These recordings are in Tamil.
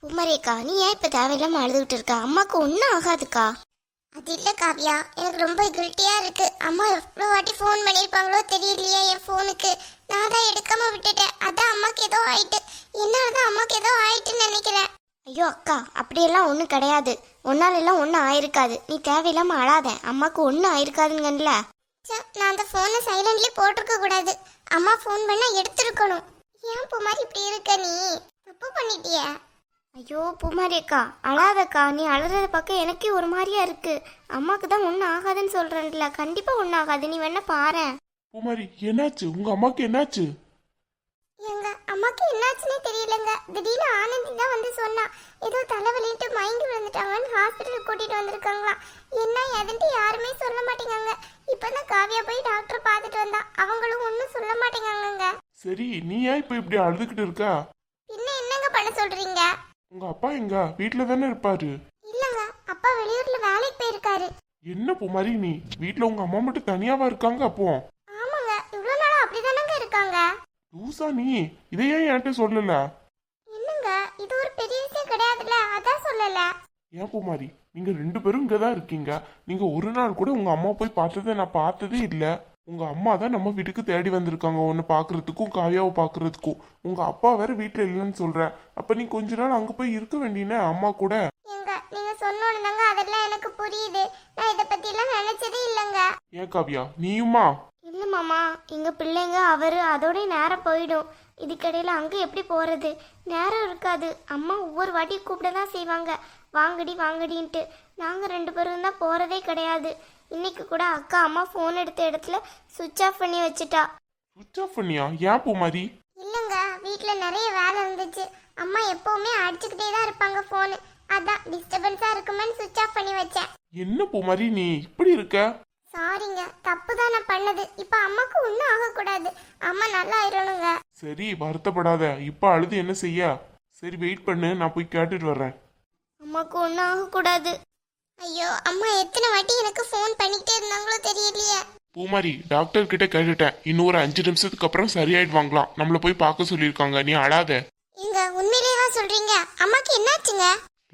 பூமாரியக்கா, நீ ஏன் இப்ப தேவையில்லாம அழுதுகிட்டு இருக்க? அம்மாக்கு ஒன்னும் ஆகாதுக்கா. அது இல்ல காவியா, எனக்கு ரொம்ப கில்ட்டியா இருக்கு. அம்மா எவ்வளோ வாட்டி ஃபோன் பண்ணியிருப்பாங்களோ தெரியலையே என் ஃபோனுக்கு. நான் தான் எடுக்காம விட்டுட்டேன். அதான் அம்மாக்கு ஏதோ ஆயிட்டு. என்னாலதான் அம்மாக்கு ஏதோ ஆயிட்டுன்னு நினைக்கிறேன். ஐயோ அக்கா, அப்படியெல்லாம் ஒன்றும் கிடையாது. ஒன்னால எல்லாம் ஒன்றும் ஆயிருக்காது. நீ தேவையில்லாம அழாத. அம்மாக்கு ஒன்றும் ஆயிருக்காதுங்கல்ல. நான் அந்த ஃபோனை சைலண்ட்லயே போட்டிருக்க கூடாது. அம்மா ஃபோன் பண்ணா எடுத்திருக்கணும். ஏன் மாதிரி இப்படி இருக்க? நீ தப்பு பண்ணிட்டிய. ஐயோ பூமாரியக்கா, அழாதக்கா. நீ அழுறத பார்க்க எனக்கே ஒரு மாதிரியா இருக்கு. அம்மாக்கு தான் ஒன்றும் ஆகாதுன்னு சொல்றேன்ல, கண்டிப்பா ஒன்றும் ஆகாது. நீ வேணா பாரு. பூமாரி, என்னாச்சு? உங்க அம்மாக்கு என்னாச்சு? எங்க அம்மாக்கு என்னாச்சுன்னே தெரியலங்க. திடீர்னு ஆனந்தி தான் வந்து சொன்னா, ஏதோ தலைவலிட்டு மயங்கி விழுந்துட்டாங்கன்னு ஹாஸ்பிட்டலுக்கு கூட்டிட்டு வந்திருக்காங்களாம். என்ன எதுன்ட்டு யாருமே சொல்ல மாட்டேங்காங்க. இப்பதான் காவியா போய் டாக்டர் பார்த்துட்டு வந்தா. அவங்களும் ஒன்றும் சொல்ல மாட்டேங்காங்க. சரி, நீ ஏன் இப்ப இப்படி அழுதுகிட்டு இருக்கா? பின்ன என்னங்க பண்ண சொல்றீங்க? உங்க அப்பா எங்க? வீட்டுல தானே இருப்பாரு. இல்லங்க, அப்பா வெளியூர்ல வேலைக்கு போயிருக்காரு. என்ன பூமாரி, நீ வீட்டுல உங்க அம்மா மட்டும் தனியாவா இருக்காங்க? அப்போ ஆமாங்க, இவ்வளவு நாளா அப்படிதானங்க இருக்காங்க. லூசா நீ? இதை ஏன் என்கிட்ட சொல்லல? என்னங்க, இது ஒரு பெரிய விஷயம் கிடையாதுல்ல, அதான் சொல்லல. ஏன் பூமாரி, நீங்க ரெண்டு பேரும் இங்கதான் இருக்கீங்க. நீங்க ஒரு நாள் கூட உங்க அம்மா போய் பார்த்ததை நான் பார்த்ததே இல்ல. உங்க அம்மா தான் நம்ம வீட்டுக்கு தேடி வந்திருக்காங்க, உன்னை பாக்குறதுக்கும் காவியாவை பாக்குறதுக்கும். உங்க அப்பா வேற வீட்டுல இல்லைன்னு சொல்ற. அப்ப நீ கொஞ்ச நாள் அங்க போய் இருக்க வேண்டியனே அம்மா கூட. ஏங்க, நீங்க சொன்னோன்னு அதெல்லாம் எனக்கு புரியுது. நான் இத பத்தி எல்லாம் நினைச்சதே இல்லங்க. ஏன் காவியா, நீயுமா? இல்ல மாமா, எங்க பிள்ளைங்க அவரு அதோட நேரம் போயிடும். இதுக்கடையில அங்க எப்படி போறது? நேரம் இருக்காது. அம்மா ஒவ்வொரு வாட்டி கூப்பிட தான் செய்வாங்க, வாங்கடி வாங்கடின்ட்டு. நாங்க ரெண்டு பேரும் தான் போறதே கிடையாது. இன்னைக்கு கூட அக்கா அம்மா ஃபோன் எடுத்த இடத்துல சுவிட்ச் ஆஃப் பண்ணி வச்சுட்டா. சுவிட்ச் ஆஃப் பண்ணியா? ஏன் பூமாரி? இல்லங்க, வீட்ல நிறைய வேலை இருந்துச்சு. அம்மா எப்பவுமே அடிச்சுக்கிட்டே தான் இருப்பாங்க போனு. அதான் டிஸ்டர்பன்ஸா இருக்குமேன்னு சுவிட்ச் ஆஃப் பண்ணி வச்சேன். என்ன பூமாரி நீ இப்படி இருக்க? சாரிங்க, தப்பு தான் நான் பண்ணது. இப்ப அம்மாக்கு ஒன்றும் ஆகக்கூடாது. அம்மா நல்லா ஆயிரணுங்க. சரி, வருத்தப்படாத. இப்ப அழுது என்ன செய்ய? சரி, வெயிட் பண்ணு, நான் போய் கேட்டுட்டு வர்றேன். அம்மாக்கு ஒன்றும் ஆகக்கூடாது. ஐயோ, அம்மா எத்தனை வாட்டி எனக்கு ஃபோன் பண்ணிக்கிட்டே இருந்தாங்களோ தெரியலையே. பூமாரி, டாக்டர் கிட்ட கேட்டுட்டேன். இன்னும் ஒரு 5 நிமிஷத்துக்கு அப்புறம் சரியாயிடுவாங்களாம். நம்மள போய் பார்க்க சொல்லியிருக்காங்க. நீ அழாத. எங்க உண்மையிலேயே சொல்றீங்க? அம்மாக்கு என்னாச்சுங்க?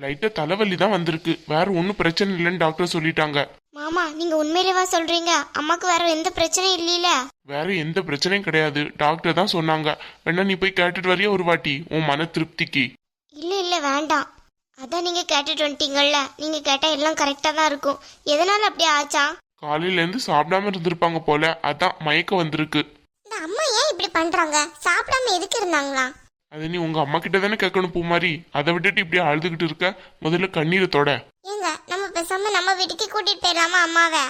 லைட்டா தலைவலி தான் வந்திருக்கு, வேற ஒன்றும் பிரச்சனை இல்லைன்னு டாக்டர் சொல்லிட்டாங்க. மாமா, நீங்க உண்மையிலேவா சொல்றீங்க? அம்மாக்கு வேற எந்த பிரச்சனையும் இல்லையில? வேற எந்த பிரச்சனையும் கிடையாது, டாக்டர் தான் சொன்னாங்க. வேணா நீ போய் கேட்டுட்டு வரியா ஒரு வாட்டி, உன் மன திருப்திக்கு? இல்ல இல்ல வேண்டாம். அதான் நீங்க கேட்டுட்டு வந்துட்டீங்கல்ல, நீங்க கேட்டா எல்லாம் கரெக்டா தான் இருக்கும். எதனால அப்படி ஆச்சா? காலையில இருந்து சாப்பிடாம இருந்திருப்பாங்க போல, அதான் மயக்கம் வந்திருக்கு. இந்த அம்மா ஏன் இப்படி பண்றாங்க? சாப்பிடாம எதுக்கு இருந்தாங்களா? அது நீ உங்க அம்மா கிட்ட தானே கேட்கணும் பூமாரி. அதை விட்டுட்டு இப்படியே அழுதுகிட்டு இருக்க. முதல்ல கண்ணீரை தொட. ஏங்க, நம்ம பேசாம நம்ம வீட்டுக்கு கூட்டிட்டு போயிடலாமா அம்மாவை?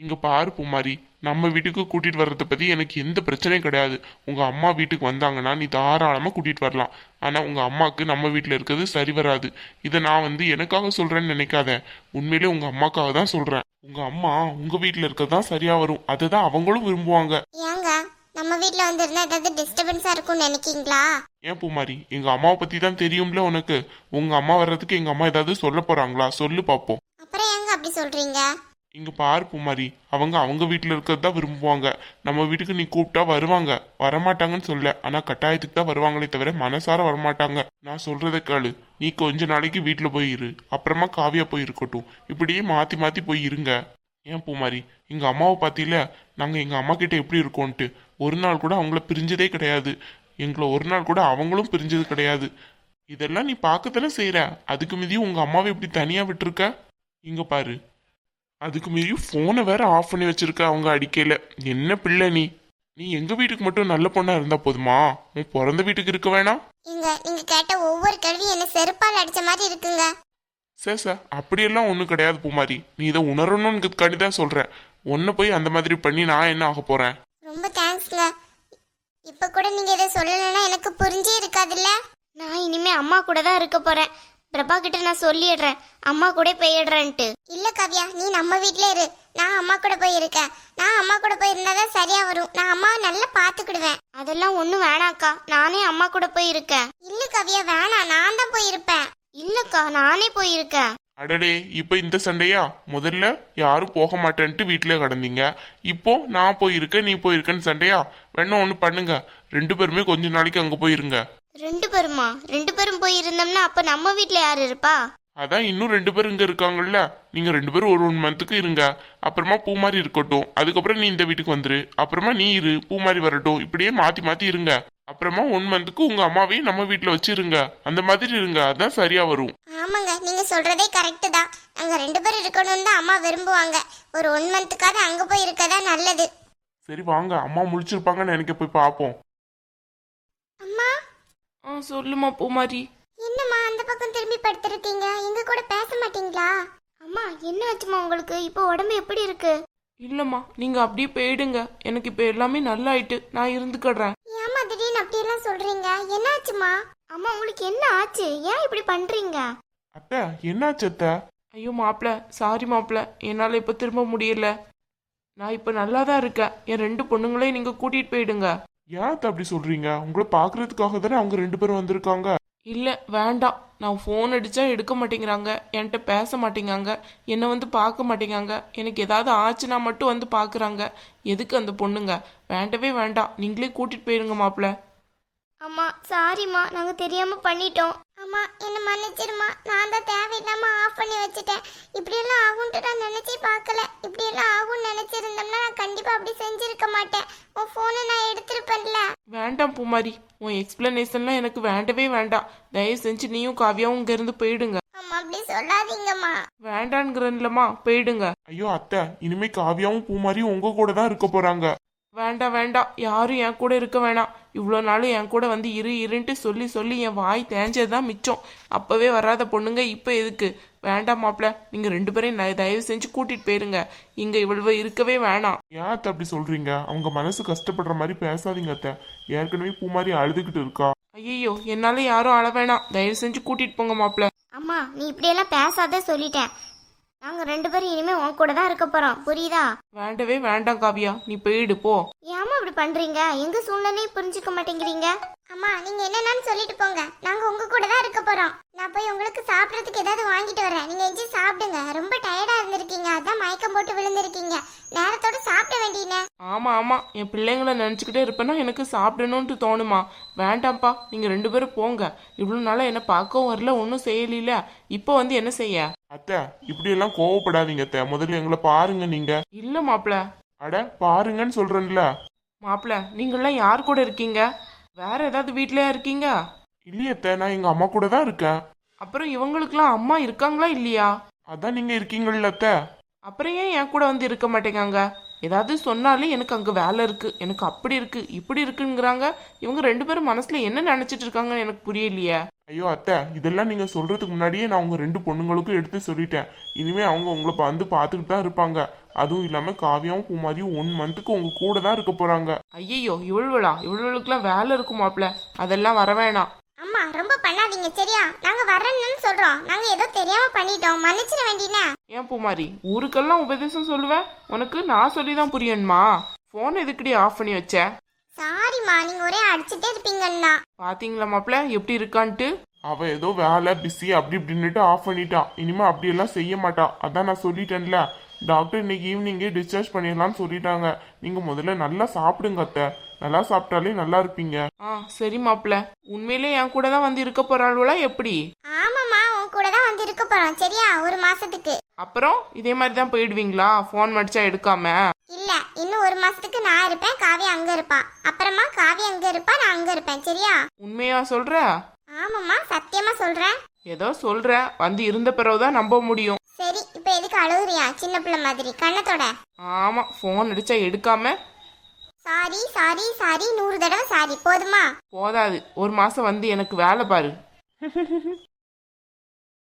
இங்க பாரு பூமாரி, நம்ம வீட்டுக்கு கூட்டிட்டு வர்றதை பத்தி எனக்கு எந்த பிரச்சனையும் கிடையாது. உங்க அம்மா வீட்டுக்கு வந்தாங்கன்னா நீ தாராளமா கூட்டிட்டு வரலாம். ஆனா உங்க அம்மாக்கு நம்ம வீட்டுல இருக்கிறது சரி வராது. இதை நான் எனக்காக சொல்றேன்னு நினைக்காத. உண்மையிலே உங்க அம்மாக்காக தான் சொல்றேன். உங்க அம்மா உங்க வீட்டுல இருக்கிறது சரியா வரும். அதை தான் அவங்களும் விரும்புவாங்க. ஏங்க, நம்ம வீட்ல வந்திருந்தா ஏதாவது டிஸ்டர்பன்ஸா இருக்கும்னு நினைக்கீங்களா? ஏன் பூமாரி, எங்க அம்மாவை பத்தி தான் தெரியும்ல உனக்கு. உங்க அம்மா வர்றதுக்கு எங்க அம்மா ஏதாவது சொல்ல போறாங்களா? சொல்லு பாப்போம். அப்புறம் ஏங்க அப்படி சொல்றீங்க? இங்க பாரு பூமாரி, அவங்க வீட்டுல இருக்கிறது தான் விரும்புவாங்க. நம்ம வீட்டுக்கு நீ கூப்பிட்டா வருவாங்க, வரமாட்டாங்கன்னு சொல்ல. ஆனா கட்டாயத்துக்கு தான் வருவாங்களே தவிர மனசார வரமாட்டாங்க. நான் சொல்றதை கேளு. நீ கொஞ்ச நாளைக்கு வீட்டுல போய் இரு, அப்புறமா காவியா போய் இருக்கட்டும். இப்படியே மாத்தி மாத்தி போய் இருங்க. ஏன் பூமாரி, எங்க அம்மாவை பாத்தியில, நாங்க எங்க அம்மா கிட்ட எப்படி இருக்கோன்ட்டு. ஒரு நாள் கூட அவங்கள பிரிஞ்சதே கிடையாது. எங்களை ஒரு நாள் கூட அவங்களும் பிரிஞ்சது கிடையாது. இதெல்லாம் நீ பார்க்கத்தானே செய்யற. அதுக்கு மீதியும் உங்க அம்மாவை இப்படி தனியா விட்டுருக்க. இங்க பாரு, அதுக்கு மீறியும் போனை வேற ஆஃப் பண்ணி வச்சிருக்க அவங்க அடிக்கையில. என்ன பிள்ளை நீ? நீ எங்க வீட்டுக்கு மட்டும் நல்ல பொண்ணா இருந்தா போதுமா? உன் பிறந்த வீட்டுக்கு இருக்க வேணாம்? நீங்க கேட்ட ஒவ்வொரு கேள்வியும் என்ன செருப்பால் அடிச்ச மாதிரி இருக்குங்க. சார் அப்படியெல்லாம் ஒன்றும் கிடையாது பூமாரி. நீ இதை உணரணும்னு தான் சொல்றேன். உன்னை போய் அந்த மாதிரி பண்ணி நான் என்ன ஆக போறேன்? ரொம்ப தேங்க்ஸ்ங்க. இப்ப கூட நீங்க இதை சொல்லலைன்னா எனக்கு புரிஞ்சே இருக்காதுல்ல. நான் இனிமே அம்மா கூட தான் இருக்க போறேன். பிரபா கிட்ட நான் சொல்லிடுறேன், அம்மா கூட போயிடுறேன்ட்டு. இல்ல காவியா, நீ நம்ம வீட்ல இரு. நான் அம்மா கூட போய் இருக்கேன். நான் அம்மா கூட போய் இருந்தாதான் சரியா வரும். நான் அம்மாவை நல்லா பாத்துக்கிடுவேன். அதெல்லாம் ஒண்ணும் வேணாக்கா, நானே அம்மா கூட போயிருக்கேன். இல்ல காவியா, வேணாம், நான் தான் போயிருப்பேன். இல்லக்கா, நானே போயிருக்கேன். அடடே, இப்ப இந்த சண்டையா? முதல்ல யாரும் போக மாட்டேன்ட்டு வீட்டிலே கிடந்தீங்க. இப்போ நான் போயிருக்கேன் நீ போயிருக்கேன்னு சண்டையா? வேணா ஒண்ணு பண்ணுங்க, 2 பேருமே கொஞ்ச நாளைக்கு அங்க போயிருங்க. 2 பேருமா? 2 பேரும் போய் இருந்தோம்னா அப்ப நம்ம வீட்ல யாரு இருப்பா? அதான் இன்னும் 2 பேர் இங்க இருக்காங்கல்ல, நீங்க 2 பேரும் ஒரு 1 மந்த்துக்கு இருங்க. அப்புறமா பூமாரி இருக்கட்டும், அதுக்கப்புறம் நீ இந்த வீட்டுக்கு வந்துரு. அப்புறமா நீ இரு, பூமாரி வரட்டும். இப்படியே மாத்தி மாத்தி இருங்க. அப்புறமா 1 மந்த்துக்கு உங்க அம்மாவையும் நம்ம வீட்டுல வச்சிருங்க. அந்த மாதிரி இருங்க, அதான் சரியா வரும். ஆமாங்க, நீங்க சொல்றதே கரெக்ட் தான். அங்க 2 பேர் இருக்கணும்னு தான் அம்மா விரும்புவாங்க. ஒரு 1 மந்த்துக்காவது அங்க போய் இருக்கதா நல்லது. சரி வாங்க, அம்மா முழிச்சிருப்பாங்கன்னு நினைக்க போய் பார்ப்போம். அம்மா, சொல்லுமா பூமாரி. என்னம்மா அந்த பக்கம் திரும்பி படுத்திருக்கீங்க? எங்க கூட பேச மாட்டீங்களா? அம்மா என்ன ஆச்சுமா உங்களுக்கு? இப்போ உடம்பு எப்படி இருக்கு? இல்லம்மா, நீங்க அப்படியே போயிடுங்க. எனக்கு இப்ப எல்லாமே நல்லா ஆயிட்டு, நான் இருந்துக்கிடுறேன். ஏம்மா திடீர்னு அப்படியெல்லாம் சொல்றீங்க? என்னாச்சுமா? அம்மா உங்களுக்கு என்ன ஆச்சு? ஏன் இப்படி பண்றீங்க? அத்தை என்னாச்சு அத்தை? ஐயோ மாப்பிள, சாரி மாப்பிள, என்னால இப்ப திரும்ப முடியல. நான் இப்ப நல்லா தான் இருக்கேன். என் 2 பொண்ணுங்களையும் நீங்க கூட்டிட்டு போயிடுங்க. ஏன் அத்தை அப்படி சொல்றீங்க? உங்களை பாக்குறதுக்காக தானே அவங்க 2 பேரும் வந்திருக்காங்க. இல்ல வேண்டாம், நான் ஃபோன் அடிச்சா எடுக்க மாட்டேங்கிறாங்க, என்கிட்ட பேச மாட்டேங்காங்க, என்னை வந்து பார்க்க மாட்டேங்காங்க. எனக்கு ஏதாவது ஆச்சுன்னா மட்டும் வந்து பார்க்குறாங்க. எதுக்கு அந்த பொண்ணுங்க? வேண்டவே வேண்டாம், நீங்களே கூட்டிட்டு போயிருங்க மாப்பிள. அம்மா சாரிம்மா, நாங்க தெரியாம பண்ணிட்டோம். அம்மா என்ன மன்னிச்சிருமா. நான் தான் தேவையில்லாம ஆஃப் பண்ணி வச்சுட்டேன். இப்படியெல்லாம் ஆகும்ட்டு நான் நினைச்சே பார்க்கல. இப்படியெல்லாம் ஆகும்னு நினைச்சிருந்தோம்னா நான் கண்டிப்பா அப்படி செஞ்சிருக்க மாட்டேன். உன் போனை நான் எடுத்திருப்பேன்ல. வேண்டாம் பூமாரி, உன் எக்ஸ்பிளனேஷன்லாம் எனக்கு வேண்டவே வேண்டாம். தயவு செஞ்சு நீயும் காவியாவும் இங்க இருந்து போயிடுங்க. அம்மா அப்படி சொல்லாதீங்கம்மா. வேண்டான்கிறன்லம்மா, போயிடுங்க. ஐயோ அத்தை, இனிமே காவியாவும் பூமாரியும் உங்க கூட தான் இருக்க போறாங்க. வேண்டாம் வேண்டாம், யாரும் என் கூட இருக்க வேணாம். இவ்வளோ நாளும் என் கூட வந்து இருன்ட்டு சொல்லி சொல்லி என் வாய் தேஞ்சதுதான் மிச்சம். அப்பவே வராத பொண்ணுங்க இப்போ எதுக்கு? வேண்டாம் மாப்பிள, நீங்க 2 பேரையும் தயவு செஞ்சு கூட்டிட்டு போயிருங்க. இங்க இவ்வளவு இருக்கவே வேணாம். ஏன் அத்தை அப்படி சொல்றீங்க? அவங்க மனசு கஷ்டப்படுற மாதிரி பேசாதீங்க அத்தை. ஏற்கனவே பூமாரி அழுதுகிட்டு இருக்கா. ஐயோ, என்னால யாரும் அழ வேணாம். தயவு செஞ்சு கூட்டிட்டு போங்க மாப்பிள. அம்மா நீ இப்படியெல்லாம் பேசாத சொல்லிட்டேன். நாங்க 2 பேரும் இனிமே உன் கூட தான் இருக்க போறோம், புரியுதா? வேண்டவே வேண்டாம் காவியா, நீ போயிடு போ. ஏமா இப்படி பண்றீங்க? எங்க சூழ்நிலையும் புரிஞ்சுக்க மாட்டேங்கிறீங்க. அம்மா நீங்க என்னன்னு சொல்லிட்டு போங்க. நாங்க உங்க கூட தான் இருக்க போறோம். நான் போய் உங்களுக்கு சாப்பிடறதுக்கு ஏதாவது வாங்கிட்டு வரேன். நீங்க எஞ்சி சாப்பிடுங்க. ரொம்ப டயர்டா இருந்திருக்கீங்க, அதான் மயக்கம் போட்டு விழுந்திருக்கீங்க. நேரத்தோட சாப்பிட வேண்டியனே. ஆமா ஆமா, என் பிள்ளைங்களை நினைச்சுக்கிட்டே இருப்பேன்னா எனக்கு சாப்பிடணும்னு தோணுமா? வேண்டாம்ப்பா, நீங்க 2 பேரும் போங்க. இவ்வளவு நாளா என்ன பார்க்கவும் வரல, ஒன்றும் செய்யல. இப்போ வந்து என்ன செய்ய? அத்தை இப்படி எல்லாம் கோவப்படாதீங்க அத்தை. முதல்ல எங்களை பாருங்க நீங்க. இல்ல மாப்பிள. அட பாருங்கன்னு சொல்றேன்ல. மாப்பிள, நீங்களாம் யார் கூட இருக்கீங்க? வேற ஏதாவது வீட்லயா இருக்கீங்க? இல்லையே அத்தை, நான் எங்க அம்மா கூட தான் இருக்கேன். அப்புறம் இவங்களுக்குலாம் அம்மா இருக்காங்களா இல்லையா? அதான் நீங்க இருக்கீங்கல்ல அத்தை. அப்புறம் ஏன் என் கூட வந்து இருக்க மாட்டேங்காங்க? ஏதாவது சொன்னாலே எனக்கு அங்க வேலை இருக்கு, எனக்கு அப்படி இருக்கு, இப்படி இருக்குங்கிறாங்க. இவங்க 2 பேரும் மனசுல என்ன நினைச்சிட்டு இருக்காங்கன்னு எனக்கு புரியலையே. ஐயோ அத்தை, இதெல்லாம் நீங்க சொல்றதுக்கு முன்னாடியே நான் உங்க 2 பொண்ணுங்களுக்கும் எடுத்து சொல்லிட்டேன். இனிமே அவங்க உங்களை வந்து பார்த்துக்கிட்டு தான் இருப்பாங்க. அதுவும் இல்லாம காவியாவும் பூமாரியும் 1 மந்த்துக்கு உங்க கூட தான் இருக்க போறாங்க. ஐயோ, இவளுக்குலாம் வேலை இருக்கும் மாப்பிள, அதெல்லாம் வர வேணாம். அம்மா ரொம்ப பண்ணாதீங்க சரியா? நாங்க வரேன்னு சொல்றோம். நாங்க ஏதோ தெரியாம பண்ணிட்டோம், மன்னிச்சிட வேண்டியனே. ஏன் பூமாரி, ஊருக்கெல்லாம் உபதேசம் சொல்லுவேன்? உனக்கு நான் சொல்லிதான் புரியணுமா? போன் எதுக்குடி ஆஃப் பண்ணி வச்ச? சாரிம்மா, நீங்க ஒரே அடிச்சுட்டே இருப்பீங்கன்னா. பாத்தீங்களா மாப்பிள எப்படி இருக்கான்ட்டு? அவ ஏதோ வேலை பிஸி அப்படி இப்படின்னுட்டு ஆஃப் பண்ணிட்டான். இனிமே அப்படியெல்லாம் செய்ய மாட்டான். அதான் நான் சொல்லிட்டேன்ல. டாக்டர் இன்னைக்கு ஈவினிங்கே டிஸ்சார்ஜ் பண்ணிடலாம்னு சொல்லிட்டாங்க. நீங்க முதல்ல நல்லா சாப்பிடுங்க அத்தை. நல்லா சாப்பிட்டாலே நல்லா இருப்பீங்க. சரி மாப்பிள, உண்மையிலே என் கூட தான் வந்து இருக்க போறாளுவா எப்படி? ஆமாம்மா, உன் கூட தான் வந்து இருக்க போறோம் சரியா? 1 மாசத்துக்கு. அப்புறம் இதே மாதிரி தான் போயிடுவீங்களா? போன் மடிச்சா எடுக்காம? இல்ல, இன்னும் 1 மாசத்துக்கு நான் இருப்பேன், காவியா அங்க இருப்பா. அப்புறமா காவியா அங்க இருப்பா, நான் அங்க இருப்பேன் சரியா? உண்மையா சொல்ற? ஆமாம்மா, சத்தியமா சொல்றேன். ஏதோ சொல்ற, வந்து இருந்த பிறகுதான் நம்ப முடியும். சரி, இப்ப எதுக்கு அழுகுறியா சின்ன பிள்ளை மாதிரி கண்ணத்தோட? ஆமா, போன் அடிச்சா எடுக்காம. சாரி சாரி சாரி 100 தடவை சாரி போதுமா? போதாது, 1 மாசம் வந்து எனக்கு வேலை பாரு.